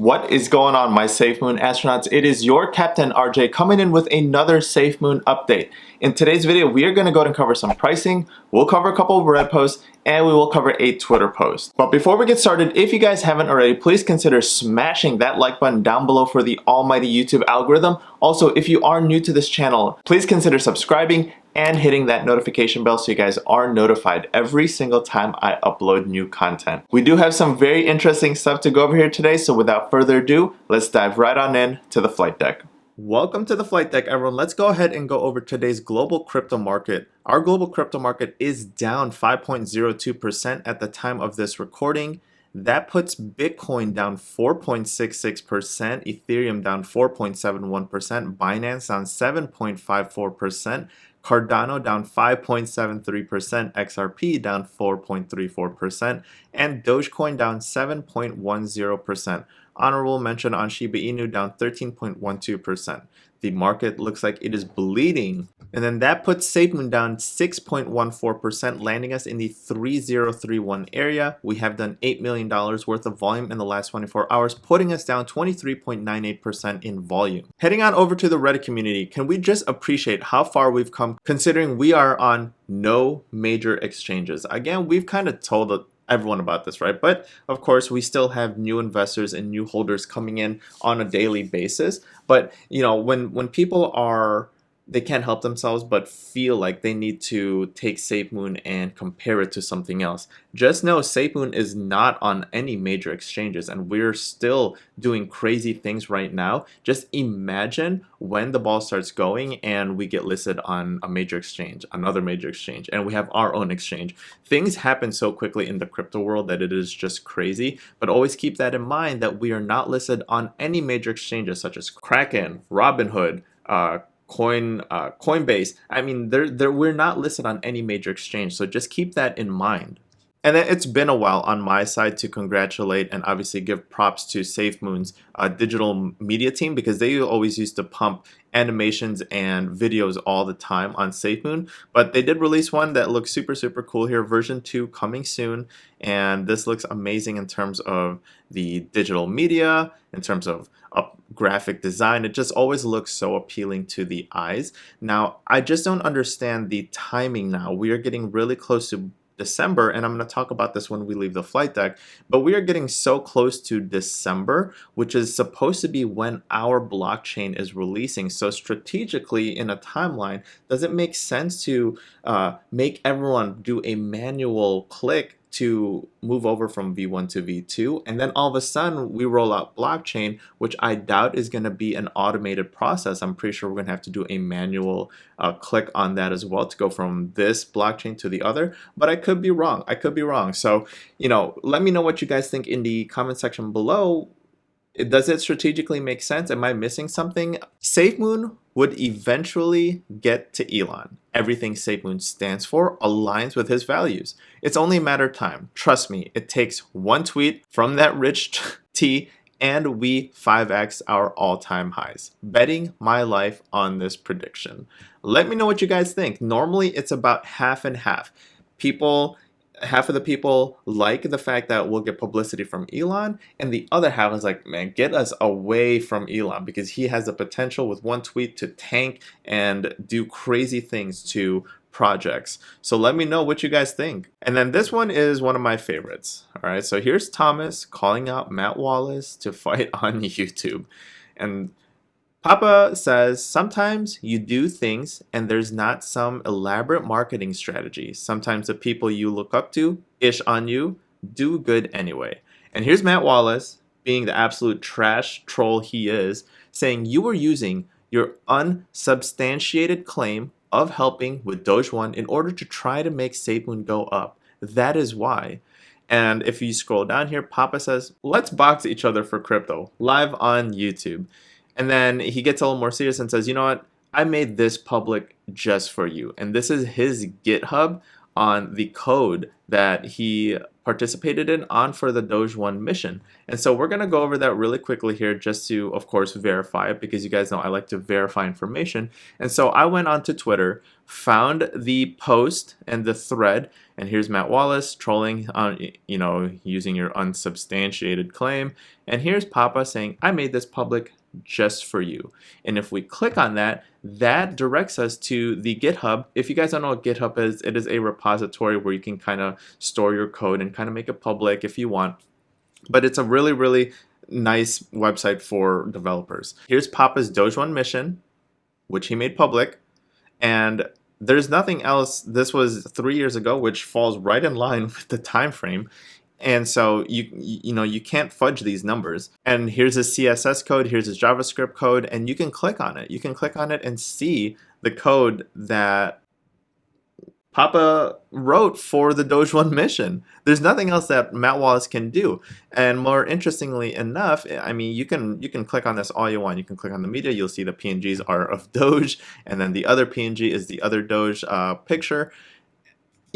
What is going on, my SafeMoon astronauts? It is your Captain RJ coming in with another SafeMoon update. In today's video, we are going to go and cover some pricing, we'll cover a couple of Reddit posts, and we will cover a Twitter post. But before we get started, if you guys haven't already, please consider smashing that like button down below for the almighty YouTube algorithm. Also, if you are new to this channel, please consider subscribing and hitting that notification bell so you guys are notified every single time I upload new content. We do have some very interesting stuff to go over here today, so without further ado, let's dive right on in to the flight deck. Welcome to the flight deck, everyone. Let's go ahead and go over today's global crypto market. Our global crypto market is down 5.02% at the time of this recording. That puts Bitcoin down 4.66%, Ethereum down 4.71%, Binance down 7.54%, Cardano down 5.73%, XRP down 4.34%, and Doge-1 down 7.10%. Honorable mention on Shiba Inu down 13.12%. The market looks like it is bleeding. And then that puts SafeMoon down 6.14%, landing us in the 3031 area. We have done $8 million worth of volume in the last 24 hours, putting us down 23.98% in volume. Heading on over to the Reddit community, can we just appreciate how far we've come considering we are on no major exchanges? Again, we've kind of told everyone about this, right? But of course, we still have new investors and new holders coming in on a daily basis. But you know, when people they can't help themselves but feel like they need to take SafeMoon and compare it to something else, just know SafeMoon is not on any major exchanges, and we're still doing crazy things right now. Just imagine when the ball starts going and we get listed on a major exchange, another major exchange, and we have our own exchange. Things happen so quickly in the crypto world that it is just crazy. But always keep that in mind that we are not listed on any major exchanges such as Kraken, Robinhood, Coinbase. I mean, we're not listed on any major exchange, so just keep that in mind. And then it's been a while on my side to congratulate and obviously give props to SafeMoon's digital media team, because they always used to pump animations and videos all the time on SafeMoon. But they did release one that looks super cool here, version 2 coming soon, and this looks amazing in terms of the digital media, in terms of graphic design. It just always looks so appealing to the eyes. Now, I just don't understand the timing now. We are getting really close to December, and I'm going to talk about this when we leave the flight deck, but we are getting so close to December, which is supposed to be when our blockchain is releasing. So strategically in a timeline, does it make sense to make everyone do a manual click to move over from V1 to V2, and then all of a sudden we roll out blockchain, which I doubt is going to be an automated process. I'm pretty sure we're going to have to do a manual click on that as well to go from this blockchain to the other, but I could be wrong. So, you know, let me know what you guys think in the comment section below. Does it strategically make sense? Am I missing something? SafeMoon would eventually get to Elon. Everything SafeMoon stands for aligns with his values. It's only a matter of time. Trust me, it takes one tweet from that rich T and we 5x our all-time highs. Betting my life on this prediction. Let me know what you guys think. Normally, it's about half and half. Half of the people like the fact that we'll get publicity from Elon, and the other half is like, man, get us away from Elon, because he has the potential with one tweet to tank and do crazy things to projects. So let me know what you guys think. And then this one is one of my favorites. All right, so here's Thomas calling out Matt Wallace to fight on YouTube. And Papa says, sometimes you do things and there's not some elaborate marketing strategy. Sometimes the people you look up to, ish on you, do good anyway. And here's Matt Wallace, being the absolute trash troll he is, saying you were using your unsubstantiated claim of helping with Doge-1 in order to try to make SafeMoon go up. That is why. And if you scroll down here, Papa says, let's box each other for crypto, live on YouTube. And then he gets a little more serious and says, you know what? I made this public just for you. And this is his GitHub on the code that he participated in for the Doge-1 mission. And so we're going to go over that really quickly here just to, of course, verify it, because you guys know I like to verify information. And so I went onto Twitter, found the post and the thread, and here's Matt Wallace trolling on, using your unsubstantiated claim. And here's Papa saying, I made this public just for you. And if we click on that, that directs us to the GitHub. If you guys don't know what GitHub is, it is a repository where you can kind of store your code and kind of make it public if you want. But it's a really, really nice website for developers. Here's Papa's Doge-1 mission, which he made public. And there's nothing else. This was 3 years ago, which falls right in line with the time frame. And so you can't fudge these numbers. And here's his CSS code, here's his JavaScript code, and you can click on it. You can click on it and see the code that Papa wrote for the Doge-1 mission. There's nothing else that Matt Wallace can do. And more interestingly enough, I mean, you can click on this all you want. You can click on the media, you'll see the PNGs are of Doge, and then the other PNG is the other Doge picture.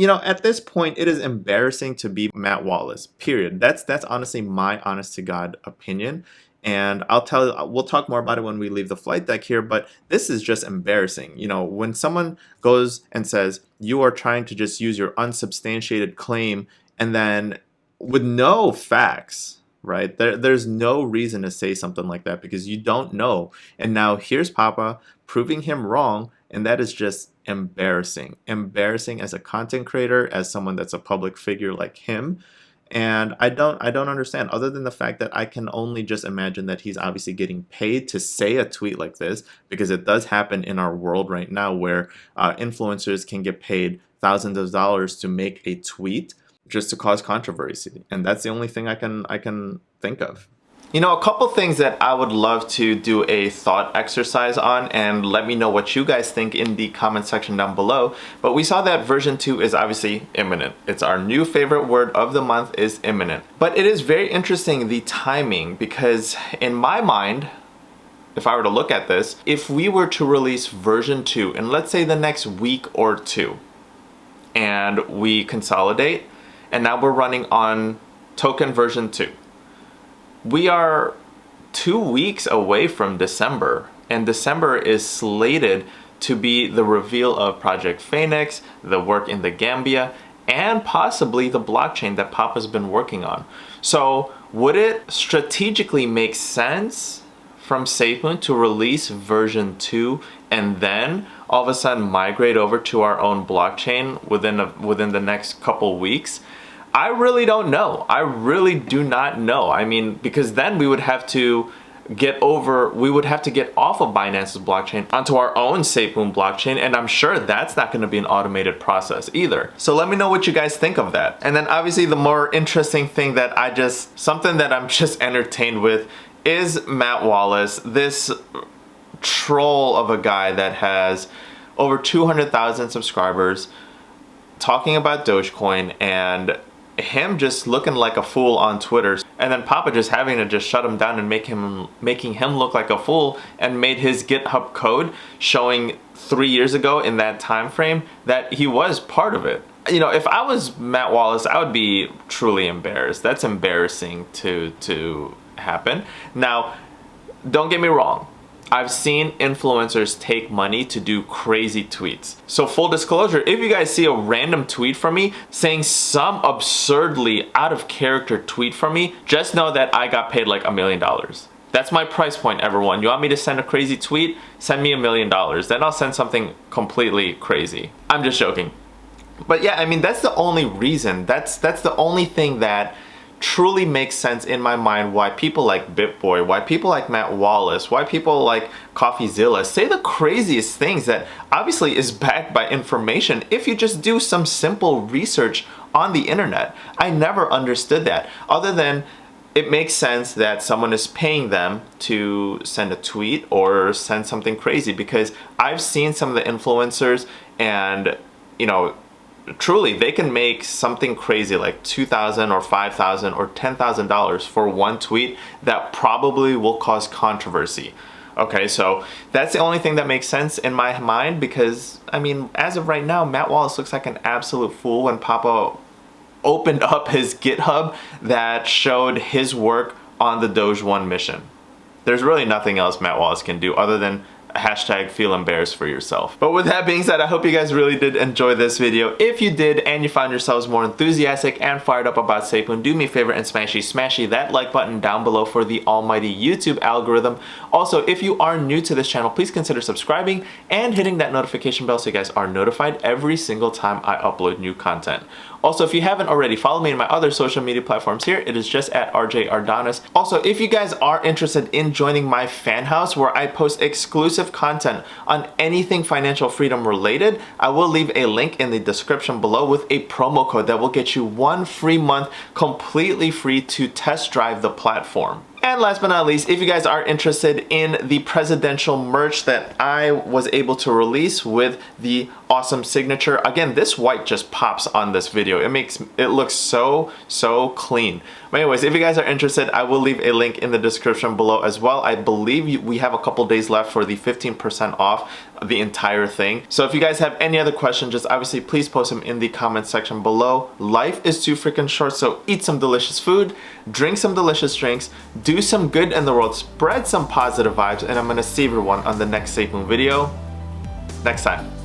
At this point, it is embarrassing to be Matt Wallace, period. That's honestly my honest to God opinion. And we'll talk more about it when we leave the flight deck here, but this is just embarrassing. When someone goes and says, you are trying to just use your unsubstantiated claim, and then with no facts, right? There's no reason to say something like that because you don't know. And now here's Papa proving him wrong, and that is just embarrassing as a content creator, as someone that's a public figure like him. And I don't understand, other than the fact that I can only just imagine that he's obviously getting paid to say a tweet like this, because it does happen in our world right now where influencers can get paid thousands of dollars to make a tweet just to cause controversy. And that's the only thing I can think of. A couple things that I would love to do a thought exercise on, and let me know what you guys think in the comment section down below. But we saw that version 2 is obviously imminent. It's our new favorite word of the month, is imminent. But it is very interesting, the timing, because in my mind, if I were to look at this, if we were to release version 2 in, let's say, the next week or two, and we consolidate, and now we're running on token version 2. We are 2 weeks away from December, and December is slated to be the reveal of Project Phoenix, the work in the Gambia, and possibly the blockchain that Papa's been working on. So would it strategically make sense from SafeMoon to release version 2 and then all of a sudden migrate over to our own blockchain within the next couple weeks? I really don't know. I really do not know. I mean, because then we would have to get off of Binance's blockchain onto our own SafeMoon blockchain, and I'm sure that's not going to be an automated process either. So let me know what you guys think of that. And then obviously the more interesting thing something that I'm just entertained with is Matt Wallace, this troll of a guy that has over 200,000 subscribers, talking about Dogecoin, and him just looking like a fool on Twitter, and then Papa just having to just shut him down and making him look like a fool, and made his GitHub code showing 3 years ago in that time frame that he was part of it. If I was Matt Wallace, I would be truly embarrassed. That's embarrassing to happen. Now, don't get me wrong. I've seen influencers take money to do crazy tweets. So full disclosure, if you guys see a random tweet from me saying some absurdly out of character tweet from me, just know that I got paid like $1 million. That's my price point, everyone. You want me to send a crazy tweet? Send me $1 million. Then I'll send something completely crazy. I'm just joking. But yeah, I mean, that's the only reason. That's the only thing that truly makes sense in my mind why people like BitBoy, why people like Matt Wallace, why people like CoffeeZilla say the craziest things that obviously is backed by information if you just do some simple research on the internet. I never understood that, other than it makes sense that someone is paying them to send a tweet or send something crazy, because I've seen some of the influencers, and truly, they can make something crazy like $2,000 or $5,000 or $10,000 for one tweet that probably will cause controversy. Okay, so that's the only thing that makes sense in my mind because, I mean, as of right now, Matt Wallace looks like an absolute fool when Papa opened up his GitHub that showed his work on the Doge-1 mission. There's really nothing else Matt Wallace can do other than hashtag feel embarrassed for yourself. But with that being said, I hope you guys really did enjoy this video. If you did and you found yourselves more enthusiastic and fired up about SafeMoon, do me a favor and smashy that like button down below for the almighty YouTube algorithm. Also, if you are new to this channel, please consider subscribing and hitting that notification bell so you guys are notified every single time I upload new content. Also, if you haven't already, follow me on my other social media platforms here. It is just at RJ Ardonis. Also, if you guys are interested in joining my fan house where I post exclusive content on anything financial freedom related, I will leave a link in the description below with a promo code that will get you 1 free month completely free to test drive the platform. And last but not least, if you guys are interested in the presidential merch that I was able to release with the awesome signature, again, this white just pops on this video. It looks so clean. But anyways, if you guys are interested, I will leave a link in the description below as well. I believe we have a couple days left for the 15% off the entire thing. So if you guys have any other questions, just obviously please post them in the comment section below. Life is too freaking short, so eat some delicious food, drink some delicious drinks, do some good in the world, spread some positive vibes, and I'm gonna see everyone on the next SafeMoon video next time.